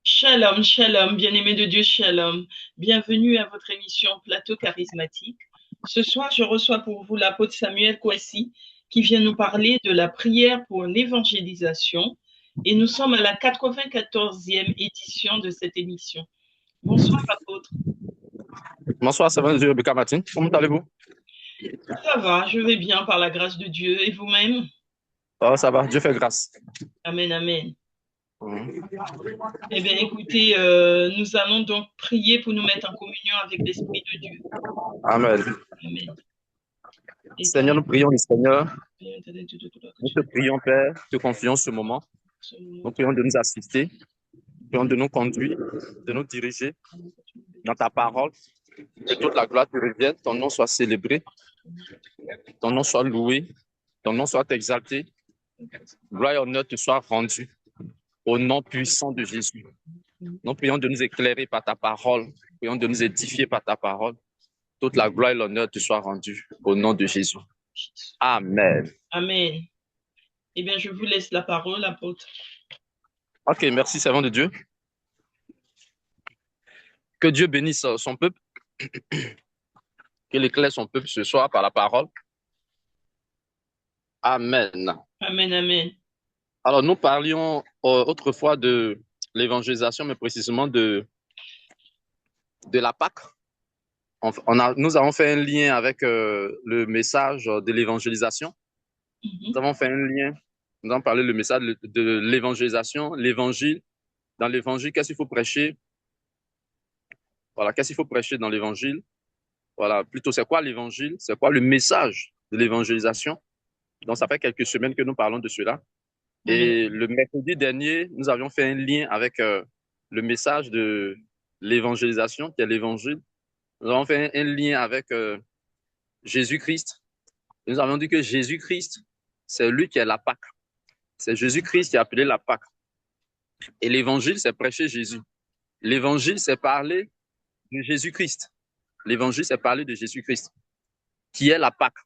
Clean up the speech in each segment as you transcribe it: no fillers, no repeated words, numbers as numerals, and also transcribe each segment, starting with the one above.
Shalom, shalom, bien-aimé de Dieu, shalom. Bienvenue à votre émission Plateau charismatique. Ce soir, je reçois pour vous l'apôtre Samuel Kwesi qui vient nous parler de la prière pour l'évangélisation. Et nous sommes à la 94e édition de cette émission. Bonsoir, apôtre. Bonsoir, c'est Dieu, Rebecca Martin. Comment allez-vous? Ça va, je vais bien par la grâce de Dieu. Et vous-même? Oh, ça va, Dieu fait grâce. Amen, amen. Mhm. Eh bien, écoutez, nous allons donc prier pour nous mettre en communion avec l'Esprit de Dieu. Amen. Amen. Seigneur, nous prions le Seigneur. Éternel, Nous te prions, Père, te confions ce moment. Nous prions de nous assister, nous prions de nous conduire, de nous diriger dans ta parole. Que toute la gloire te revienne, ton nom soit célébré, ton nom soit loué, ton nom soit exalté. Gloire et honneur te soient rendus au nom puissant de Jésus. Nous prions de nous éclairer par ta parole, nous prions de nous édifier par ta parole. Toute la gloire et l'honneur te soient rendus au nom de Jésus. Amen. Amen. Eh bien, je vous laisse la parole, apôtre. Ok, merci, servant de Dieu. Que Dieu bénisse son peuple, qu'il éclaire son peuple ce soir par la parole. Amen. Amen, amen. Alors, nous parlions autrefois de l'évangélisation, mais précisément de la Pâque. Nous avons fait un lien avec le message de l'évangélisation. Nous avons fait un lien, nous avons parlé du message de l'évangélisation, l'évangile. Dans l'évangile, qu'est-ce qu'il faut prêcher? Voilà, qu'est-ce qu'il faut prêcher dans l'évangile? Voilà, plutôt, c'est quoi l'évangile? C'est quoi le message de l'évangélisation? Donc, ça fait quelques semaines que nous parlons de cela. Amen. Et le mercredi dernier, nous avions fait un lien avec le message de l'évangélisation, qui est l'évangile. Nous avons fait un lien avec Jésus-Christ. Nous avons dit que Jésus-Christ, c'est lui qui est la Pâque. C'est Jésus-Christ qui est appelé la Pâque. Et l'évangile, c'est prêcher Jésus. L'évangile, c'est parler de Jésus-Christ. L'évangile, c'est parler de Jésus-Christ, qui est la Pâque.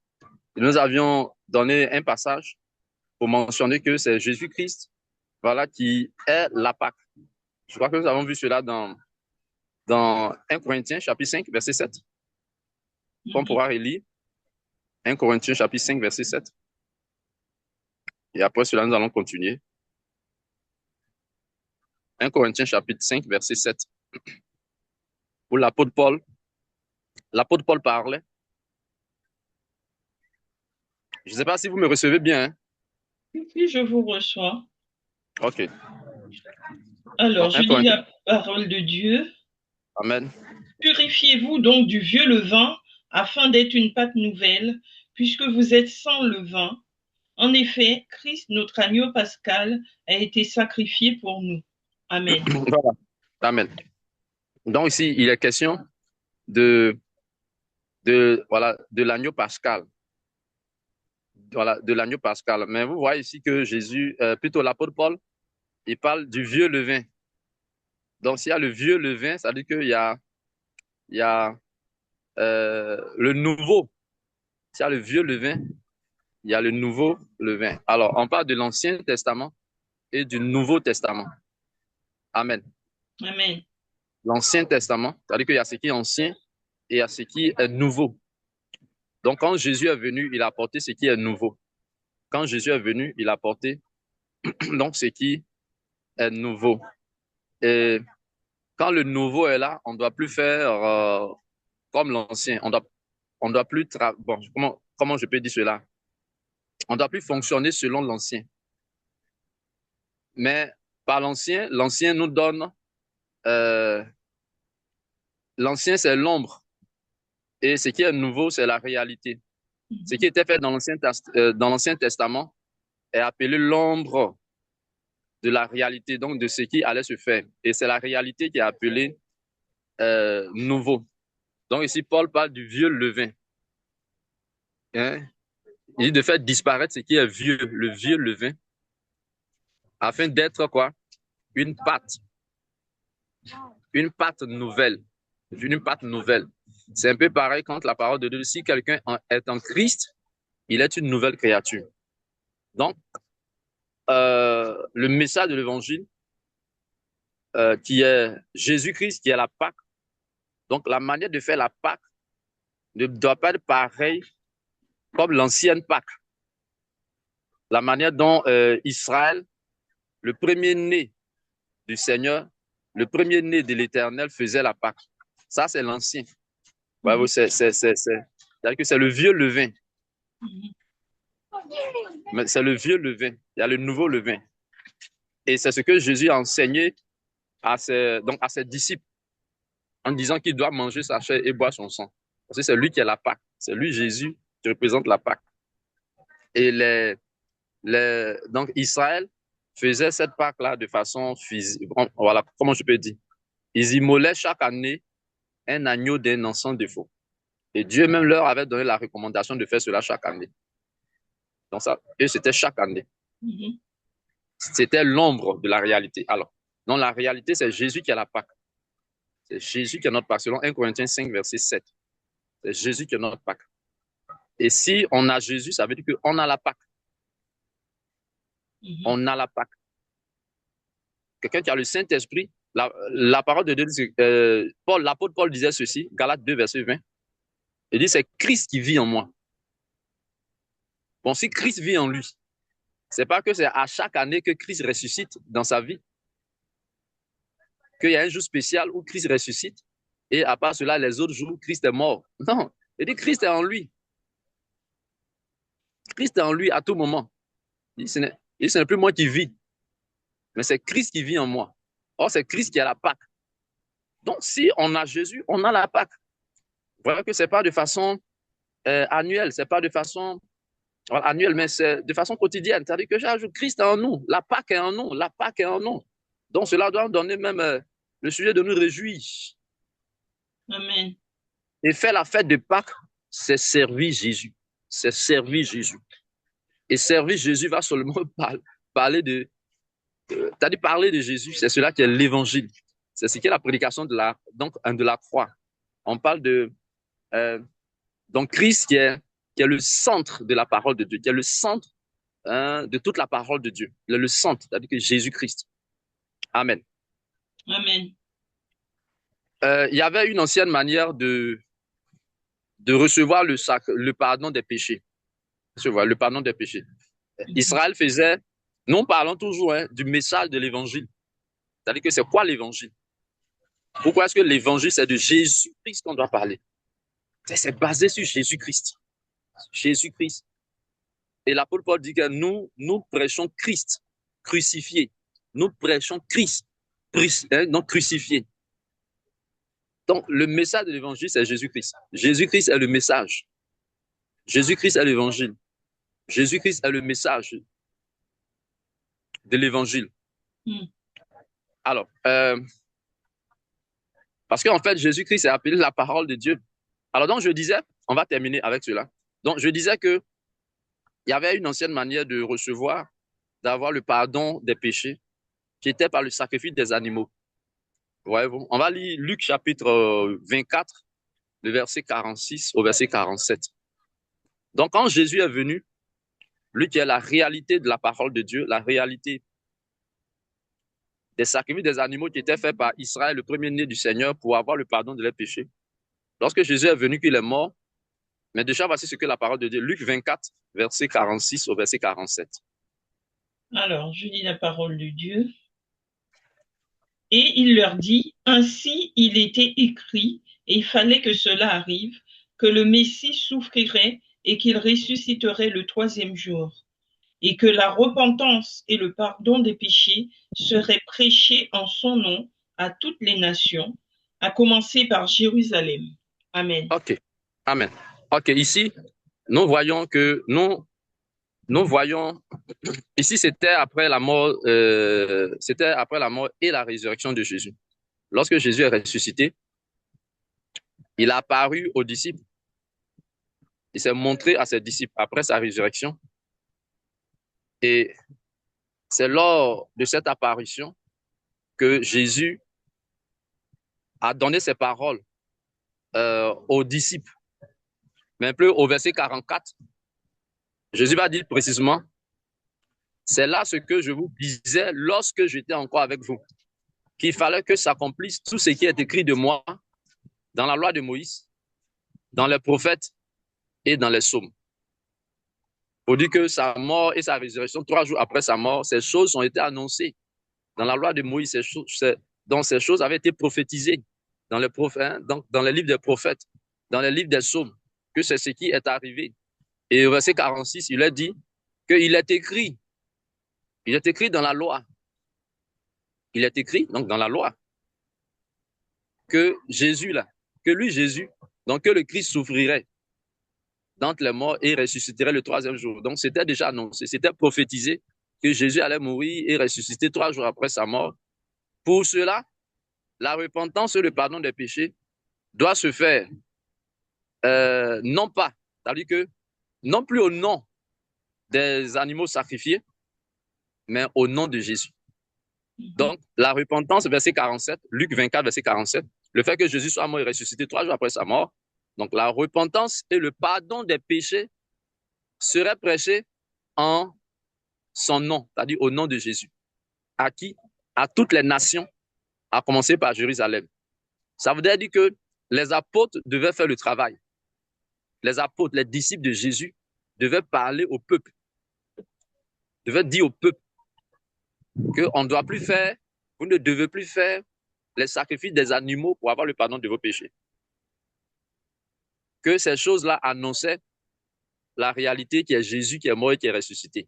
Et nous avions donné un passage pour mentionner que c'est Jésus-Christ, voilà, qui est la Pâque. Je crois que nous avons vu cela dans 1 Corinthiens, chapitre 5, verset 7. On pourra relire 1 Corinthiens, chapitre 5, verset 7. Et après cela, nous allons continuer. 1 Corinthiens, chapitre 5, verset 7. Où l'apôtre Paul parlait. Je ne sais pas si vous me recevez bien. Hein? Oui, je vous reçois. OK. Alors, Donc, je 1 lis Corinthiens. la parole de Dieu. Amen. Purifiez-vous donc du vieux levain afin d'être une pâte nouvelle, puisque vous êtes sans levain. En effet, Christ, notre agneau pascal, a été sacrifié pour nous. Amen. Voilà. Amen. Donc ici, il est question de l'agneau pascal. Voilà, de l'agneau pascal. Mais vous voyez ici que Jésus, plutôt l'apôtre Paul, il parle du vieux levain. Donc s'il y a le vieux levain, ça veut dire il y a le nouveau. S'il y a le vieux levain, il y a le nouveau levain. Alors, on parle de l'Ancien Testament et du Nouveau Testament. Amen. Amen. L'Ancien Testament, c'est-à-dire qu'il y a ce qui est ancien et il y a ce qui est nouveau. Donc, quand Jésus est venu, il a apporté ce qui est nouveau. Quand Jésus est venu, il a apporté donc ce qui est nouveau. Et quand le nouveau est là, on ne doit plus faire comme l'ancien. On doit plus bon, comment je peux dire cela? On ne doit plus fonctionner selon l'ancien. Mais par l'ancien nous donne euh, l'ancien, c'est l'ombre. Et ce qui est nouveau, c'est la réalité. Ce qui était fait dans l'Ancien Testament est appelé l'ombre de la réalité, donc de ce qui allait se faire. Et c'est la réalité qui est appelée nouveau. Donc ici, Paul parle du vieux levain. Hein? Il dit de faire disparaître ce qui est vieux, le vieux levain, afin d'être quoi? Une pâte. Une pâte nouvelle. Une pâte nouvelle. C'est un peu pareil quand la parole de Dieu, si quelqu'un est en Christ, il est une nouvelle créature. Donc, le message de l'évangile, qui est Jésus-Christ, qui est la Pâque. Donc, la manière de faire la Pâque ne doit pas être pareille comme l'ancienne Pâque. La manière dont Israël, le premier-né du Seigneur, le premier-né de l'Éternel faisait la Pâque. Ça, c'est l'ancien. Ouais, c'est-à-dire que c'est le vieux levain. Mais c'est le vieux levain. Il y a le nouveau levain. Et c'est ce que Jésus a enseigné à ses disciples en disant qu'il doit manger sa chair et boire son sang. Parce que c'est lui qui est la Pâque. C'est lui, Jésus, qui représente la Pâque. Et donc, Israël faisait cette Pâque-là de façon physique. Voilà, comment je peux dire? Ils immolaient chaque année un agneau d'un an sans défaut. Et Dieu même leur avait donné la recommandation de faire cela chaque année. Donc ça, et c'était chaque année. C'était l'ombre de la réalité. Alors, dans la réalité, c'est Jésus qui a la Pâque. C'est Jésus qui est notre Pâque, selon 1 Corinthiens 5, verset 7. C'est Jésus qui est notre Pâque. Et si on a Jésus, ça veut dire qu'on a la Pâque. On a la Pâque. Quelqu'un qui a le Saint-Esprit, la parole de Dieu dit, l'apôtre Paul disait ceci, Galates 2, verset 20. Il dit, c'est Christ qui vit en moi. Bon, si Christ vit en lui, c'est pas que c'est à chaque année que Christ ressuscite dans sa vie, qu'il y a un jour spécial où Christ ressuscite, et à part cela, les autres jours, Christ est mort. Non, il dit Christ est en lui. Christ est en lui à tout moment. Il dit, ce n'est plus moi qui vis, mais c'est Christ qui vit en moi. Or, c'est Christ qui a la Pâque. Donc, si on a Jésus, on a la Pâque. Voilà que ce n'est pas de façon annuelle, c'est pas de façon annuelle, mais c'est de façon quotidienne. C'est-à-dire que j'ajoute Christ est en nous, la Pâque est en nous, la Pâque est en nous. Donc, cela doit donner même le sujet de nous réjouir. Amen. Et faire la fête de Pâques, c'est servir Jésus. C'est servir Jésus. Et servir Jésus va seulement parler de Jésus. C'est cela qui est l'évangile. C'est ce qui est la prédication de la croix. On parle de donc Christ qui est le centre de la parole de Dieu, qui est le centre de toute la parole de Dieu. Il est le centre, c'est-à-dire que Jésus-Christ. Amen. Amen. Il y avait une ancienne manière de recevoir le pardon des péchés. Le pardon des péchés. Israël faisait, nous parlons toujours du message de l'évangile. C'est-à-dire que c'est quoi l'évangile? Pourquoi est-ce que l'évangile, c'est de Jésus-Christ qu'on doit parler? C'est basé sur Jésus-Christ. Jésus-Christ. Et l'apôtre Paul dit que nous prêchons Christ crucifié. Nous prêchons Christ non crucifié. Donc, le message de l'évangile, c'est Jésus-Christ. Jésus-Christ est le message. Jésus-Christ est l'évangile. Jésus-Christ est le message de l'évangile. Alors, parce qu'en fait, Jésus-Christ est appelé la parole de Dieu. Alors, donc, je disais, on va terminer avec cela. Donc, je disais que il y avait une ancienne manière de recevoir, d'avoir le pardon des péchés, qui était par le sacrifice des animaux. Voyez-vous? On va lire Luc chapitre 24, le verset 46 au verset 47. Donc, quand Jésus est venu, lui qui est la réalité de la parole de Dieu, la réalité des sacrifices des animaux qui étaient faits par Israël, le premier-né du Seigneur, pour avoir le pardon de leurs péchés. Lorsque Jésus est venu, qu'il est mort, mais déjà, voici ce que la parole de Dieu, Luc 24, verset 46 au verset 47. Alors, je lis la parole de Dieu. Et il leur dit, ainsi il était écrit, et il fallait que cela arrive, que le Messie souffrirait et qu'il ressusciterait le troisième jour, et que la repentance et le pardon des péchés seraient prêchés en son nom à toutes les nations, à commencer par Jérusalem. Amen. Ok, amen. Ok, ici, nous voyons ici c'était après la mort et la résurrection de Jésus. Lorsque Jésus est ressuscité, il a apparu aux disciples. Il s'est montré à ses disciples après sa résurrection. Et c'est lors de cette apparition que Jésus a donné ses paroles aux disciples. Mais un peu au verset 44, Jésus va dire précisément, c'est là ce que je vous disais lorsque j'étais encore avec vous. qu'il fallait que s'accomplisse tout ce qui est écrit de moi dans la loi de Moïse, dans les prophètes et dans les psaumes. Pour dire que sa mort et sa résurrection, 3 jours après sa mort, ces choses ont été annoncées dans la loi de Moïse, donc ces choses avaient été prophétisées dans les, donc dans les livres des prophètes, dans les livres des psaumes, que c'est ce qui est arrivé. Et au verset 46, il a dit qu'il est écrit dans la loi, il est écrit donc dans la loi que Jésus là, que lui Jésus, donc que le Christ souffrirait d'entre les morts et ressusciterait le 3e jour. Donc c'était déjà annoncé, c'était prophétisé que Jésus allait mourir et ressusciter 3 jours après sa mort. Pour cela, la repentance et le pardon des péchés doit se faire non pas, c'est-à-dire que non plus au nom des animaux sacrifiés, mais au nom de Jésus. Donc, la repentance, verset 47, Luc 24, verset 47, le fait que Jésus soit mort et ressuscité 3 jours après sa mort, donc la repentance et le pardon des péchés seraient prêchés en son nom, c'est-à-dire au nom de Jésus. À qui? À toutes les nations, à commencer par Jérusalem. Ça voudrait dire que les apôtres devaient faire le travail. Les apôtres, les disciples de Jésus, devaient parler au peuple, devaient dire au peuple qu'on ne doit plus faire, vous ne devez plus faire les sacrifices des animaux pour avoir le pardon de vos péchés. Que ces choses-là annonçaient la réalité qui est Jésus qui est mort et qui est ressuscité.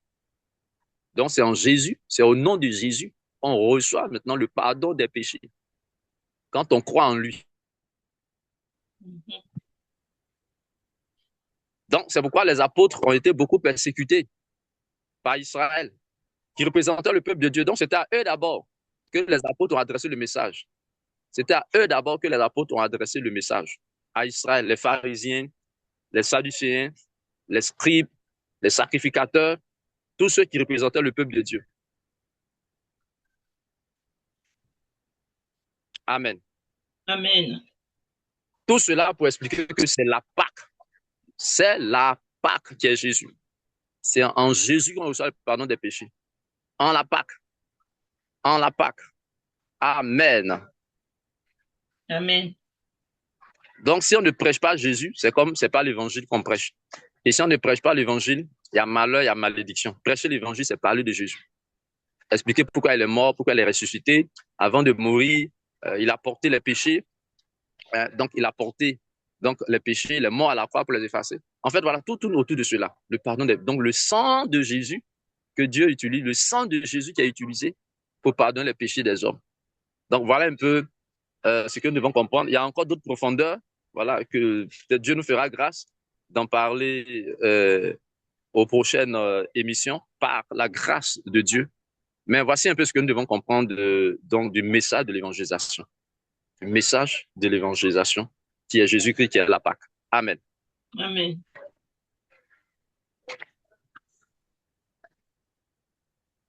Donc c'est en Jésus, c'est au nom de Jésus qu'on reçoit maintenant le pardon des péchés. Quand on croit en lui. Donc c'est pourquoi les apôtres ont été beaucoup persécutés par Israël, qui représentait le peuple de Dieu. Donc c'était à eux d'abord que les apôtres ont adressé le message. C'était à eux d'abord que les apôtres ont adressé le message. À Israël, les pharisiens, les sadducéens, les scribes, les sacrificateurs, tous ceux qui représentaient le peuple de Dieu. Amen. Amen. Tout cela pour expliquer que c'est la Pâque. C'est la Pâque qui est Jésus. C'est en Jésus qu'on reçoit le pardon des péchés. En la Pâque. En la Pâque. Amen. Amen. Donc, si on ne prêche pas Jésus, c'est comme c'est pas l'évangile qu'on prêche. Et si on ne prêche pas l'évangile, il y a malheur, il y a malédiction. Prêcher l'évangile, c'est parler de Jésus. Expliquer pourquoi il est mort, pourquoi il est ressuscité. Avant de mourir, il a porté les péchés. Donc, il a porté les péchés, il est mort à la croix pour les effacer. En fait, voilà, tout tourne autour de cela. Le pardon donc, le sang de Jésus que Dieu utilise, le sang de Jésus qui a utilisé pour pardonner les péchés des hommes. Donc, voilà un peu ce que nous devons comprendre. Il y a encore d'autres profondeurs, voilà, que peut-être Dieu nous fera grâce d'en parler aux prochaines émissions par la grâce de Dieu. Mais voici un peu ce que nous devons comprendre donc, du message de l'évangélisation. Le message de l'évangélisation qui est Jésus-Christ, qui est la Pâque. Amen. Amen.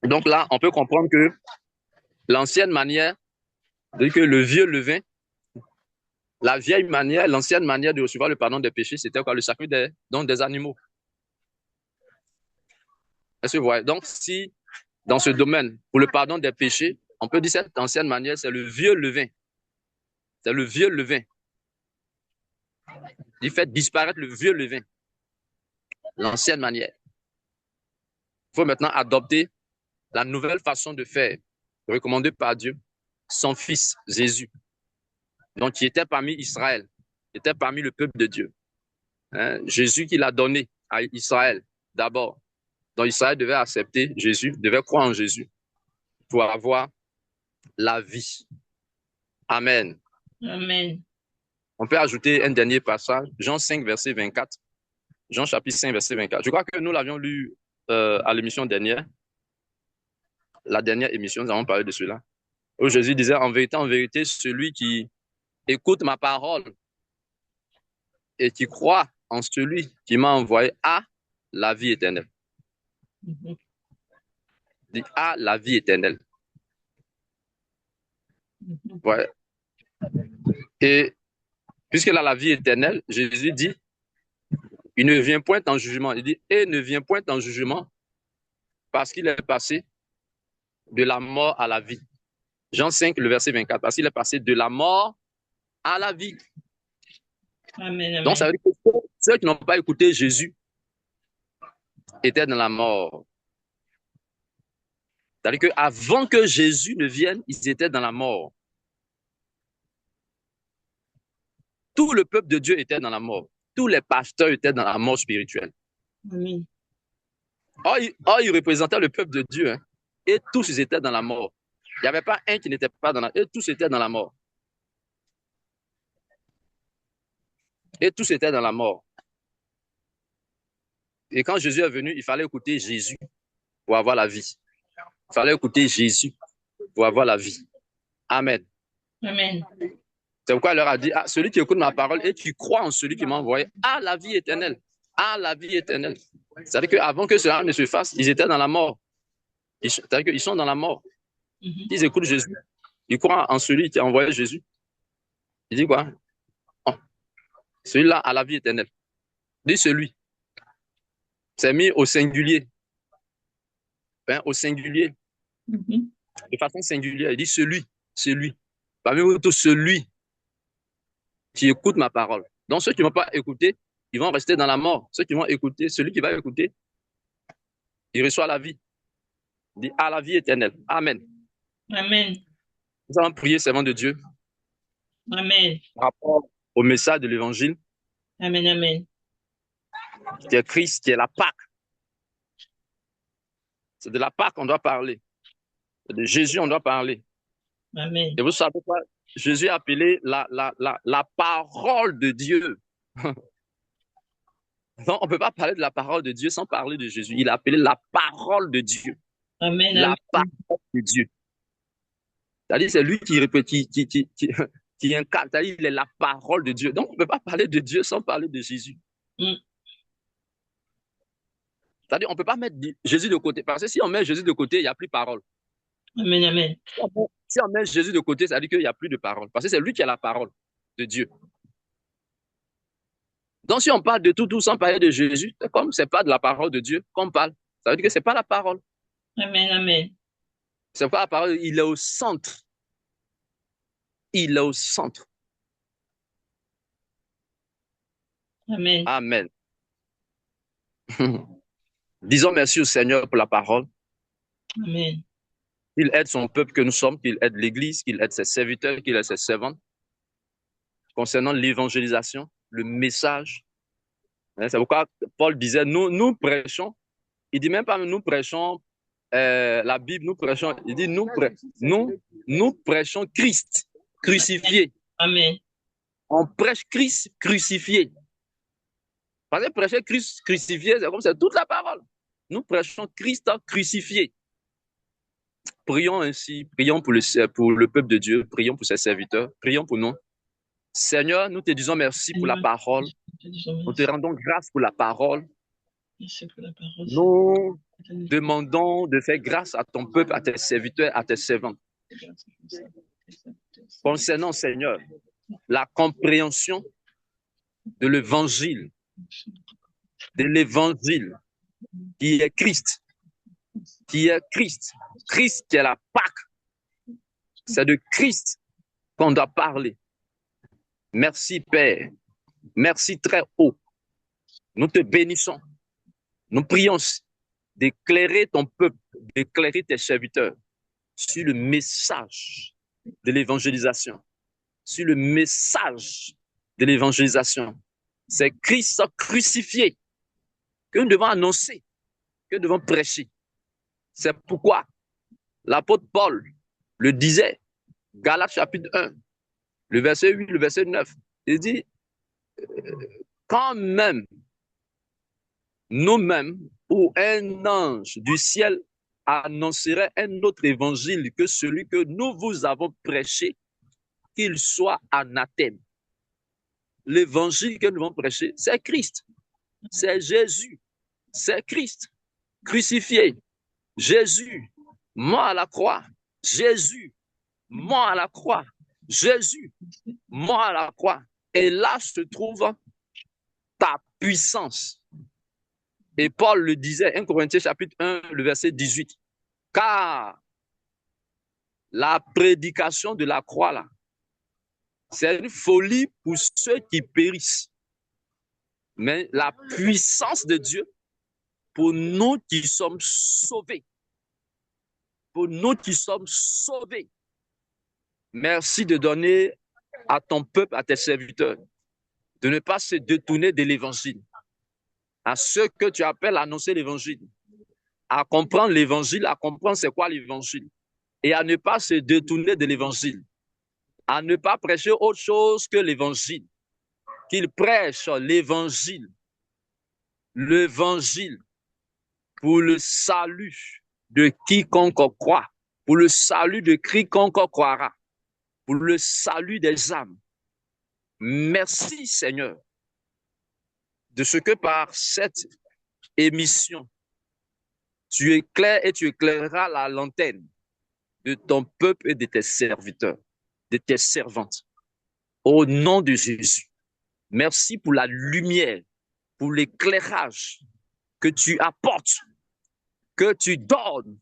Donc là, on peut comprendre que l'ancienne manière, que le vieux levain, la vieille manière, l'ancienne manière de recevoir le pardon des péchés, c'était quoi? Le sacrifice des animaux. Est-ce que vous voyez? Donc, si dans ce domaine, pour le pardon des péchés, on peut dire cette ancienne manière, c'est le vieux levain. C'est le vieux levain. Il fait disparaître le vieux levain. L'ancienne manière. Il faut maintenant adopter la nouvelle façon de faire, recommandée par Dieu, son fils Jésus. Donc, qui était parmi Israël, qui était parmi le peuple de Dieu. Jésus qui l'a donné à Israël d'abord. Donc, Israël devait accepter Jésus, devait croire en Jésus pour avoir la vie. Amen. Amen. On peut ajouter un dernier passage, Jean 5, verset 24. Jean chapitre 5, verset 24. Je crois que nous l'avions lu à l'émission dernière. La dernière émission, nous avons parlé de cela. Où Jésus disait, en vérité, celui qui écoute ma parole et qui croit en celui qui m'a envoyé a la vie éternelle. Dit a la vie éternelle. Ouais. Et puisqu'il a la vie éternelle, Jésus dit, il ne vient point en jugement. Il dit, et ne vient point en jugement parce qu'il est passé de la mort à la vie. Jean 5, le verset 24, parce qu'il est passé de la mort à la vie. Amen, amen. Donc, ça veut dire que ceux qui n'ont pas écouté Jésus étaient dans la mort. C'est-à-dire qu'avant que Jésus ne vienne, ils étaient dans la mort. Tout le peuple de Dieu était dans la mort. Tous les pasteurs étaient dans la mort spirituelle. Amen. Or, ils représentaient le peuple de Dieu. Hein, et tous, ils étaient dans la mort. Il n'y avait pas un qui n'était pas dans la mort. Et tous étaient dans la mort. Et tous étaient dans la mort. Et quand Jésus est venu, il fallait écouter Jésus pour avoir la vie. Il fallait écouter Jésus pour avoir la vie. Amen. Amen. C'est pourquoi il leur a dit, ah, celui qui écoute ma parole et qui croit en celui qui m'a envoyé, a la vie éternelle. A la vie éternelle. C'est-à-dire qu'avant que cela ne se fasse, ils étaient dans la mort. C'est-à-dire qu'ils sont dans la mort. Ils écoutent Jésus. Ils croient en celui qui a envoyé Jésus. Il dit quoi? Oh, celui-là a la vie éternelle. Il dit celui. C'est mis au singulier. Hein, au singulier. De façon singulière. Il dit celui. Celui. Parmi vous tous, celui qui écoute ma parole. Donc ceux qui ne vont pas écouter, ils vont rester dans la mort. Ceux qui vont écouter, celui qui va écouter, il reçoit la vie. Il dit à la vie éternelle. Amen. Amen. Nous allons prier, servant de Dieu. Amen. Par rapport au message de l'évangile. Amen, amen. Qui est Christ, qui est la Pâque. C'est de la Pâque qu'on doit parler. C'est de Jésus on doit parler. Amen. Et vous savez quoi? Jésus est appelé la parole de Dieu. Donc, on ne peut pas parler de la parole de Dieu sans parler de Jésus. Il est appelé la parole de Dieu. Amen. La Amen. parole de Dieu. C'est-à-dire, c'est lui qui incarne. C'est-à-dire, il est la parole de Dieu. Donc, on ne peut pas parler de Dieu sans parler de Jésus. C'est-à-dire, on ne peut pas mettre Jésus de côté. Parce que si on met Jésus de côté, il n'y a plus de parole. Amen, amen. Si on met Jésus de côté, ça veut dire qu'il n'y a plus de parole. Parce que c'est lui qui a la parole de Dieu. Donc, si on parle de tout sans parler de Jésus, comme ce n'est pas de la parole de Dieu qu'on parle, ça veut dire que ce n'est pas la parole. Amen, amen. C'est pas la parole, il est au centre. Il est au centre. Amen. Amen. Disons merci au Seigneur pour la parole. Amen. Qu'il aide son peuple que nous sommes, qu'il aide l'Église, qu'il aide ses serviteurs, qu'il aide ses servantes. Concernant l'évangélisation, le message. C'est pourquoi Paul disait, nous prêchons. Il dit même pas nous prêchons la Bible, nous prêchons. Il dit nous prêchons Christ crucifié. Amen. On prêche Christ crucifié. Parce que prêcher Christ crucifié, c'est comme c'est toute la parole. Nous prêchons Christ crucifié. Prions ainsi, prions pour le peuple de Dieu, prions pour ses serviteurs, prions pour nous. Seigneur, nous te disons merci pour la parole. Nous te rendons grâce pour la parole. Nous demandons de faire grâce à ton peuple, à tes serviteurs, à tes servantes. Concernant, Seigneur, la compréhension de l'évangile qui est Christ, Christ qui est la Pâque. C'est de Christ qu'on doit parler. Merci Père, merci très haut. Nous te bénissons. Nous prions d'éclairer ton peuple, d'éclairer tes serviteurs sur le message de l'évangélisation. Sur le message de l'évangélisation. C'est Christ crucifié que nous devons annoncer, que nous devons prêcher. C'est pourquoi l'apôtre Paul le disait, Galates chapitre 1, le verset 8, le verset 9. Il dit, quand même, nous-mêmes ou un ange du ciel annoncerait un autre évangile que celui que nous vous avons prêché, qu'il soit anathème. L'évangile que nous avons prêché, c'est Christ. C'est Jésus. C'est Christ. Crucifié. Jésus. Mort à la croix. Jésus. Mort à la croix. Jésus. Mort à la croix. Et là se trouve ta puissance. Et Paul le disait, 1 Corinthiens chapitre 1, le verset 18. Car La prédication de la croix, là, c'est une folie pour ceux qui périssent. Mais la puissance de Dieu pour nous qui sommes sauvés. Pour nous qui sommes sauvés. Merci de donner à ton peuple, à tes serviteurs, de ne pas se détourner de l'évangile. À ceux que tu appelles à annoncer l'évangile, à comprendre l'évangile, à comprendre c'est quoi l'évangile, et à ne pas se détourner de l'évangile, à ne pas prêcher autre chose que l'évangile, qu'ils prêchent l'évangile pour le salut de quiconque croit, pour le salut de quiconque croira, pour le salut des âmes. Merci Seigneur de ce que par cette émission, tu éclaires et tu éclaireras la lanterne de ton peuple et de tes serviteurs, de tes servantes. Au nom de Jésus, merci pour la lumière, pour l'éclairage que tu apportes, que tu donnes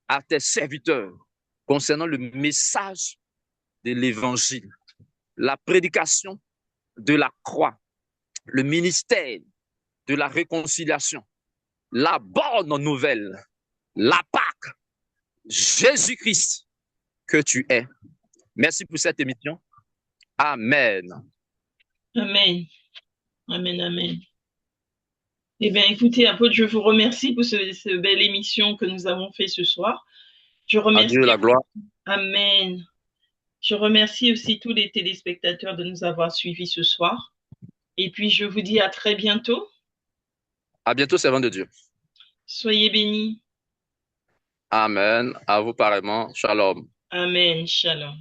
à tes serviteurs concernant le message de l'évangile, la prédication de la croix, le ministère de la réconciliation, la bonne nouvelle, la Pâque, Jésus-Christ que tu es. Merci pour cette émission. Amen. Amen. Amen, amen. Eh bien, écoutez, apôtre, je vous remercie pour cette belle émission que nous avons fait ce soir. Je À remercie. Dieu la gloire. Amen. Je remercie aussi tous les téléspectateurs de nous avoir suivis ce soir. Et puis, je vous dis à très bientôt. À bientôt, servant de Dieu. Soyez bénis. Amen. À vous pareillement. Shalom. Amen. Shalom.